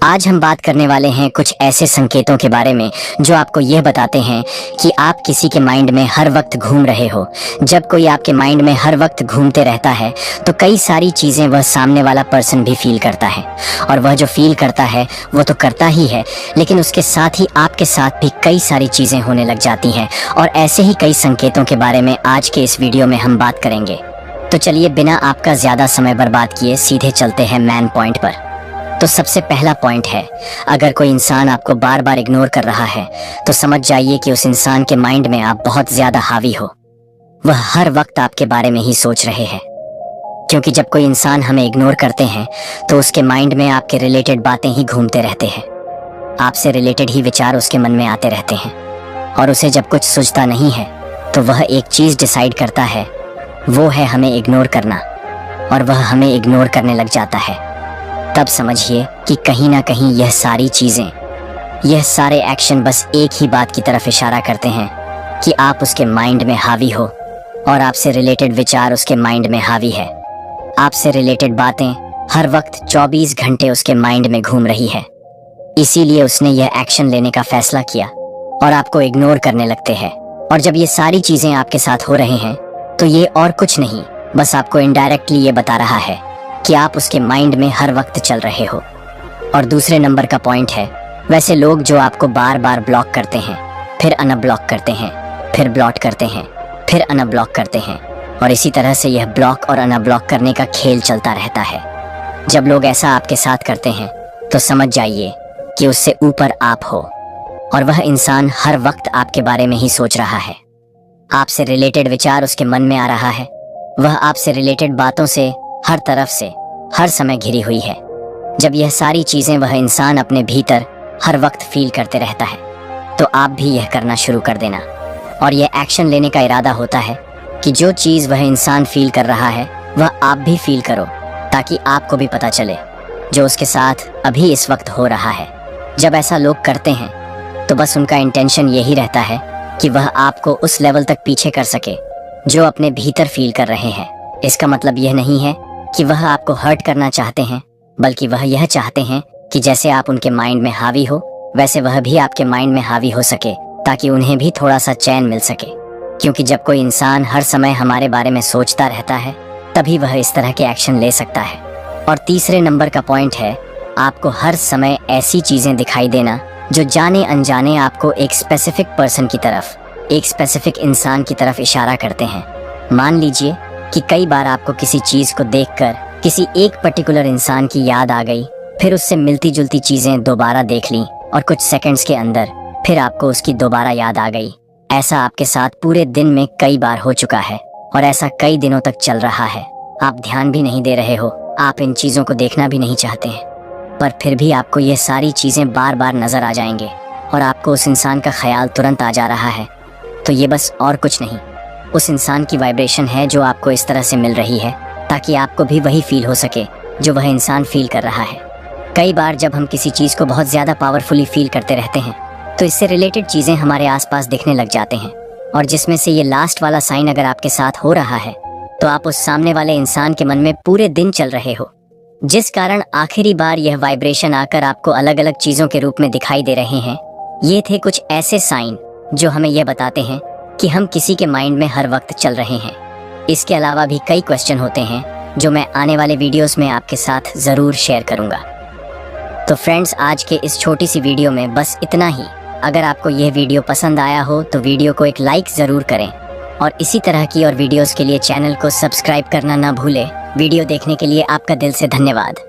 आज हम बात करने वाले हैं कुछ ऐसे संकेतों के बारे में जो आपको यह बताते हैं कि आप किसी के माइंड में हर वक्त घूम रहे हो। जब कोई आपके माइंड में हर वक्त घूमते रहता है तो कई सारी चीज़ें वह सामने वाला पर्सन भी फील करता है, और वह जो फील करता है वो तो करता ही है, लेकिन उसके साथ ही आपके साथ भी कई सारी चीज़ें होने लग जाती हैं। और ऐसे ही कई संकेतों के बारे में आज के इस वीडियो में हम बात करेंगे। तो चलिए बिना आपका ज़्यादा समय बर्बाद किए सीधे चलते हैं मेन पॉइंट पर। तो सबसे पहला पॉइंट है, अगर कोई इंसान आपको बार बार इग्नोर कर रहा है तो समझ जाइए कि उस इंसान के माइंड में आप बहुत ज्यादा हावी हो। वह हर वक्त आपके बारे में ही सोच रहे हैं, क्योंकि जब कोई इंसान हमें इग्नोर करते हैं तो उसके माइंड में आपके रिलेटेड बातें ही घूमते रहते हैं। आपसे रिलेटेड ही विचार उसके मन में आते रहते हैं, और उसे जब कुछ सूझता नहीं है तो वह एक चीज डिसाइड करता है, वो है हमें इग्नोर करना, और वह हमें इग्नोर करने लग जाता है। तब समझिए कि कहीं ना कहीं यह सारी चीजें, यह सारे एक्शन बस एक ही बात की तरफ इशारा करते हैं कि आप उसके माइंड में हावी हो, और आपसे रिलेटेड विचार उसके माइंड में हावी है। आपसे रिलेटेड बातें हर वक्त 24 घंटे उसके माइंड में घूम रही है। इसीलिए उसने यह एक्शन लेने का फैसला किया और आपको इग्नोर करने लगते हैं। और जब ये सारी चीजें आपके साथ हो रहे हैं तो ये और कुछ नहीं, बस आपको इनडायरेक्टली ये बता रहा है कि आप उसके माइंड में हर वक्त चल रहे हो। और दूसरे नंबर का पॉइंट है, वैसे लोग जो आपको बार बार ब्लॉक करते हैं, फिर अनब्लॉक करते हैं, फिर ब्लॉक करते हैं, फिर अनब्लॉक करते हैं, और इसी तरह से यह ब्लॉक और अनब्लॉक करने का खेल चलता रहता है। जब लोग ऐसा आपके साथ करते हैं तो समझ जाइए कि उससे ऊपर आप हो, और वह इंसान हर वक्त आपके बारे में ही सोच रहा है। आपसे रिलेटेड विचार उसके मन में आ रहा है। वह आपसे रिलेटेड बातों से हर तरफ से हर समय घिरी हुई है। जब यह सारी चीजें वह इंसान अपने भीतर हर वक्त फील करते रहता है तो आप भी यह करना शुरू कर देना, और यह एक्शन लेने का इरादा होता है कि जो चीज वह इंसान फील कर रहा है वह आप भी फील करो, ताकि आपको भी पता चले जो उसके साथ अभी इस वक्त हो रहा है। जब ऐसा लोग करते हैं तो बस उनका इंटेंशन यही रहता है कि वह आपको उस लेवल तक पीछे कर सके जो अपने भीतर फील कर रहे हैं। इसका मतलब यह नहीं है कि वह आपको हर्ट करना चाहते हैं, बल्कि वह यह चाहते हैं कि जैसे आप उनके माइंड में हावी हो वैसे वह भी आपके माइंड में हावी हो सके, ताकि उन्हें भी थोड़ा सा चैन मिल सके। क्योंकि जब कोई इंसान हर समय हमारे बारे में सोचता रहता है तभी वह इस तरह के एक्शन ले सकता है। और तीसरे नंबर का पॉइंट है, आपको हर समय ऐसी चीजें दिखाई देना जो जाने अनजाने आपको एक स्पेसिफिक पर्सन की तरफ, एक स्पेसिफिक इंसान की तरफ इशारा करते हैं। मान लीजिए कि कई बार आपको किसी चीज को देखकर किसी एक पर्टिकुलर इंसान की याद आ गई, फिर उससे मिलती जुलती चीजें दोबारा देख ली और कुछ सेकंड्स के अंदर फिर आपको उसकी दोबारा याद आ गई। ऐसा आपके साथ पूरे दिन में कई बार हो चुका है, और ऐसा कई दिनों तक चल रहा है। आप ध्यान भी नहीं दे रहे हो, आप इन चीजों को देखना भी नहीं चाहते हैं, पर फिर भी आपको ये सारी चीजें बार बार नजर आ जाएंगे और आपको उस इंसान का ख्याल तुरंत आ जा रहा है। तो ये बस और कुछ नहीं, उस इंसान की वाइब्रेशन है जो आपको इस तरह से मिल रही है ताकि आपको भी वही फील हो सके जो वह इंसान फील कर रहा है। कई बार जब हम किसी चीज़ को बहुत ज़्यादा पावरफुली फील करते रहते हैं तो इससे रिलेटेड चीज़ें हमारे आसपास दिखने लग जाते हैं, और जिसमें से ये लास्ट वाला साइन अगर आपके साथ हो रहा है तो आप उस सामने वाले इंसान के मन में पूरे दिन चल रहे हो, जिस कारण आखिरी बार यह वाइब्रेशन आकर आपको अलग अलग चीज़ों के रूप में दिखाई दे रहे हैं। ये थे कुछ ऐसे साइन जो हमें यह बताते हैं कि हम किसी के माइंड में हर वक्त चल रहे हैं। इसके अलावा भी कई क्वेश्चन होते हैं जो मैं आने वाले वीडियोस में आपके साथ ज़रूर शेयर करूंगा। तो फ्रेंड्स, आज के इस छोटी सी वीडियो में बस इतना ही। अगर आपको यह वीडियो पसंद आया हो तो वीडियो को एक लाइक ज़रूर करें, और इसी तरह की और वीडियोस के लिए चैनल को सब्सक्राइब करना ना भूलें। वीडियो देखने के लिए आपका दिल से धन्यवाद।